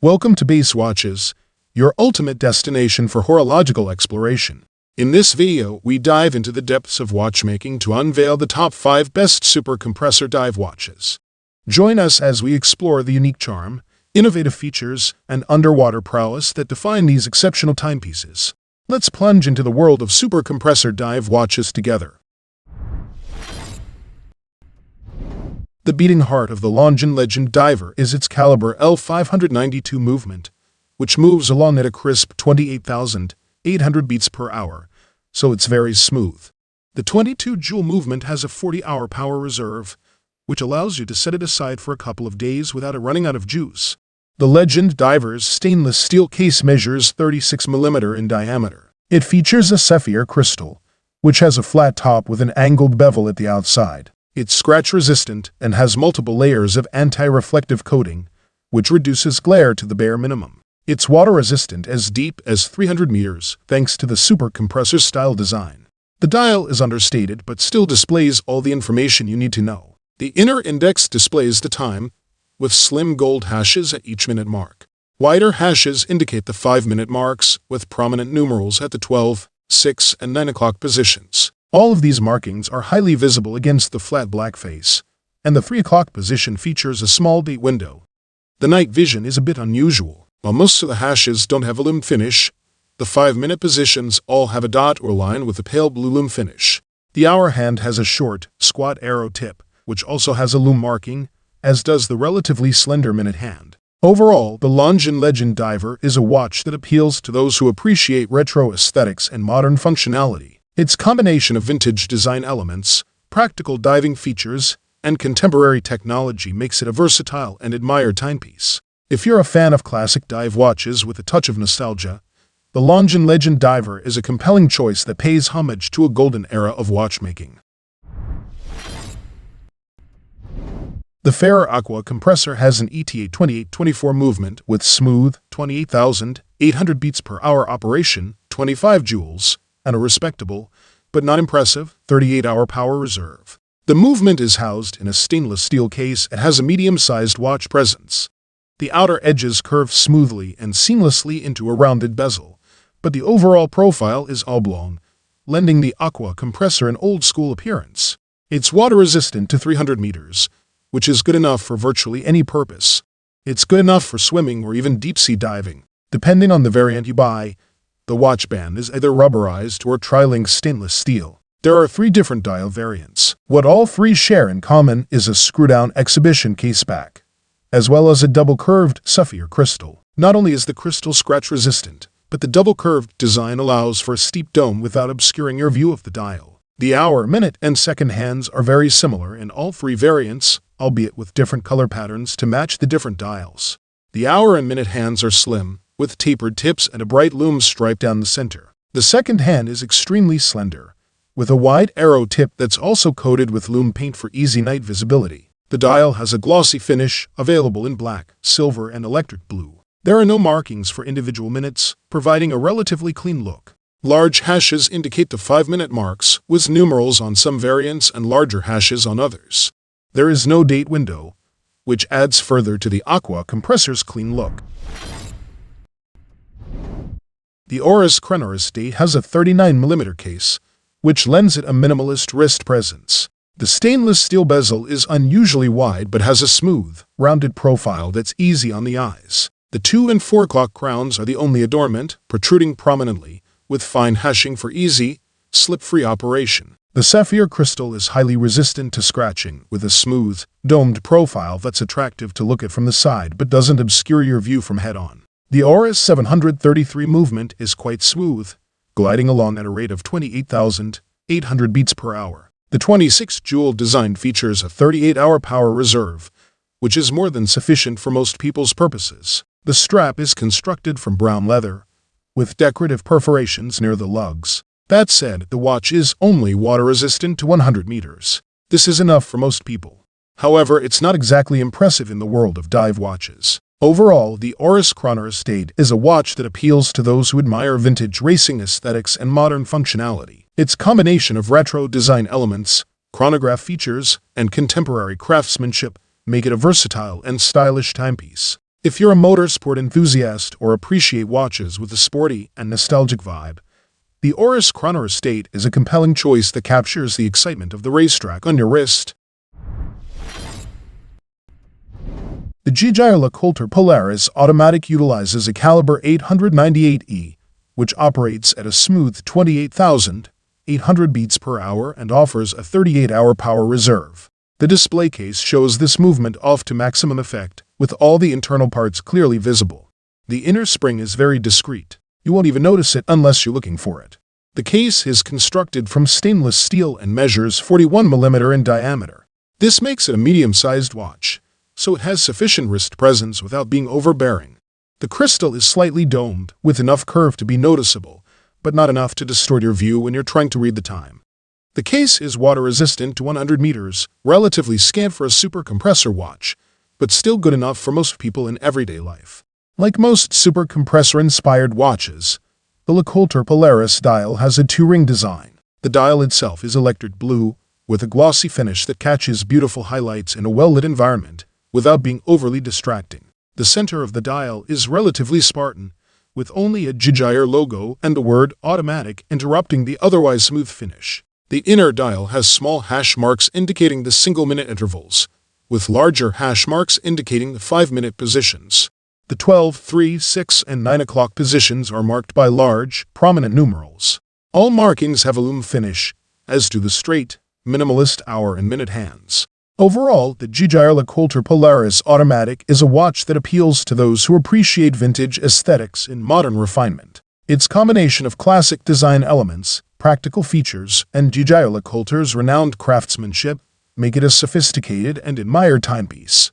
Welcome to Base Watches, your ultimate destination for horological exploration. In this video, we dive into the depths of watchmaking to unveil the top 5 best super compressor dive watches. Join us as we explore the unique charm, innovative features, and underwater prowess that define these exceptional timepieces. Let's plunge into the world of super compressor dive watches together. The beating heart of the Longines Legend Diver is its caliber L592 movement, which moves along at a crisp 28,800 beats per hour, so it's very smooth. The 22-joule movement has a 40-hour power reserve, which allows you to set it aside for a couple of days without it running out of juice. The Legend Diver's stainless steel case measures 36 mm in diameter. It features a sapphire crystal, which has a flat top with an angled bevel at the outside. It's scratch-resistant and has multiple layers of anti-reflective coating, which reduces glare to the bare minimum. It's water-resistant as deep as 300 meters, thanks to the super compressor-style design. The dial is understated but still displays all the information you need to know. The inner index displays the time, with slim gold hashes at each minute mark. Wider hashes indicate the 5-minute marks, with prominent numerals at the 12, 6, and 9 o'clock positions. All of these markings are highly visible against the flat black face, and the 3 o'clock position features a small date window. The night vision is a bit unusual. While most of the hashes don't have a lume finish, the 5-minute positions all have a dot or line with a pale blue lume finish. The hour hand has a short, squat arrow tip, which also has a lume marking, as does the relatively slender minute hand. Overall, the Longines Legend Diver is a watch that appeals to those who appreciate retro aesthetics and modern functionality. Its combination of vintage design elements, practical diving features, and contemporary technology makes it a versatile and admired timepiece. If you're a fan of classic dive watches with a touch of nostalgia, the Longines Legend Diver is a compelling choice that pays homage to a golden era of watchmaking. The Ferrer Aqua Compressor has an ETA 2824 movement with smooth 28,800 beats per hour operation, 25 joules, and a respectable, but not impressive, 38-hour power reserve. The movement is housed in a stainless steel case and has a medium-sized watch presence. The outer edges curve smoothly and seamlessly into a rounded bezel, but the overall profile is oblong, lending the Aqua Compressor an old-school appearance. It's water-resistant to 300 meters, which is good enough for virtually any purpose. It's good enough for swimming or even deep-sea diving. Depending on the variant you buy, the watch band is either rubberized or tri-link stainless steel. There are 3 different dial variants. What all 3 share in common is a screw-down exhibition case back, as well as a double-curved sapphire crystal. Not only is the crystal scratch-resistant, but the double-curved design allows for a steep dome without obscuring your view of the dial. The hour, minute, and second hands are very similar in all 3 variants, albeit with different color patterns to match the different dials. The hour and minute hands are slim, with tapered tips and a bright lume stripe down the center. The second hand is extremely slender, with a wide arrow tip that's also coated with lume paint for easy night visibility. The dial has a glossy finish, available in black, silver, and electric blue. There are no markings for individual minutes, providing a relatively clean look. Large hashes indicate the 5-minute marks, with numerals on some variants and larger hashes on others. There is no date window, which adds further to the Aqua Compressor's clean look. The Oris Chronoris date has a 39mm case, which lends it a minimalist wrist presence. The stainless steel bezel is unusually wide but has a smooth, rounded profile that's easy on the eyes. The 2 and 4 o'clock crowns are the only adornment, protruding prominently, with fine hashing for easy, slip-free operation. The sapphire crystal is highly resistant to scratching, with a smooth, domed profile that's attractive to look at from the side but doesn't obscure your view from head-on. The Oris 733 movement is quite smooth, gliding along at a rate of 28,800 beats per hour. The 26-joule design features a 38-hour power reserve, which is more than sufficient for most people's purposes. The strap is constructed from brown leather, with decorative perforations near the lugs. That said, the watch is only water-resistant to 100 meters. This is enough for most people. However, it's not exactly impressive in the world of dive watches. Overall, the Oris Chronoris date is a watch that appeals to those who admire vintage racing aesthetics and modern functionality. Its combination of retro design elements, chronograph features, and contemporary craftsmanship make it a versatile and stylish timepiece. If you're a motorsport enthusiast or appreciate watches with a sporty and nostalgic vibe, the Oris Chronoris State is a compelling choice that captures the excitement of the racetrack on your wrist. The Jaeger LeCoultre Polaris Automatic utilizes a caliber 898E, which operates at a smooth 28,800 beats per hour and offers a 38-hour power reserve. The display case shows this movement off to maximum effect, with all the internal parts clearly visible. The inner spring is very discreet. You won't even notice it unless you're looking for it. The case is constructed from stainless steel and measures 41 mm in diameter. This makes it a medium-sized watch, so it has sufficient wrist presence without being overbearing. The crystal is slightly domed, with enough curve to be noticeable, but not enough to distort your view when you're trying to read the time. The case is water-resistant to 100 meters, relatively scant for a super compressor watch, but still good enough for most people in everyday life. Like most super compressor-inspired watches, the LeCoultre Polaris dial has a two-ring design. The dial itself is electric blue, with a glossy finish that catches beautiful highlights in a well-lit environment, without being overly distracting. The center of the dial is relatively Spartan, with only a Jaeger logo and the word automatic interrupting the otherwise smooth finish. The inner dial has small hash marks indicating the single-minute intervals, with larger hash marks indicating the 5-minute positions. The 12, 3, 6, and 9 o'clock positions are marked by large, prominent numerals. All markings have a lume finish, as do the straight, minimalist hour and minute hands. Overall, the Jaeger LeCoultre Polaris Automatic is a watch that appeals to those who appreciate vintage aesthetics and modern refinement. Its combination of classic design elements, practical features, and Jaeger LeCoultre's renowned craftsmanship make it a sophisticated and admired timepiece.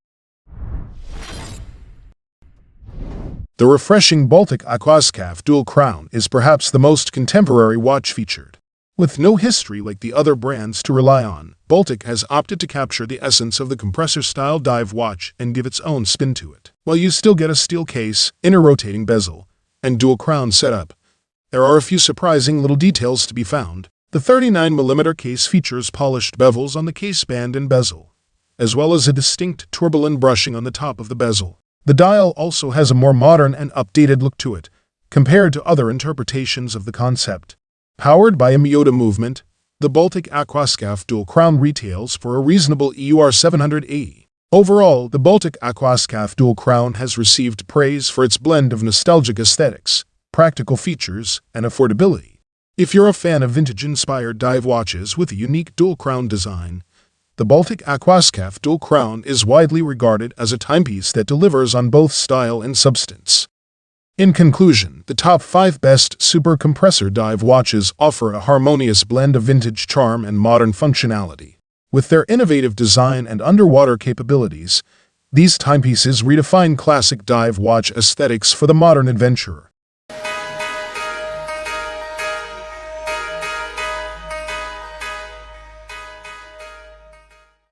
The refreshing Baltic Aquascaf dual crown is perhaps the most contemporary watch featured. With no history like the other brands to rely on, Baltic has opted to capture the essence of the compressor-style dive watch and give its own spin to it. While you still get a steel case, inner rotating bezel, and dual crown setup, there are a few surprising little details to be found. The 39mm case features polished bevels on the case band and bezel, as well as a distinct turbulent brushing on the top of the bezel. The dial also has a more modern and updated look to it, compared to other interpretations of the concept. Powered by a Miyota movement, the Baltic Aquascaf dual crown retails for a reasonable EUR 780. Overall, the Baltic Aquascaf dual crown has received praise for its blend of nostalgic aesthetics, practical features, and affordability. If you're a fan of vintage-inspired dive watches with a unique dual crown design, the Baltic Aquascaf dual crown is widely regarded as a timepiece that delivers on both style and substance. In conclusion, the top 5 best super compressor dive watches offer a harmonious blend of vintage charm and modern functionality. With their innovative design and underwater capabilities, these timepieces redefine classic dive watch aesthetics for the modern adventurer.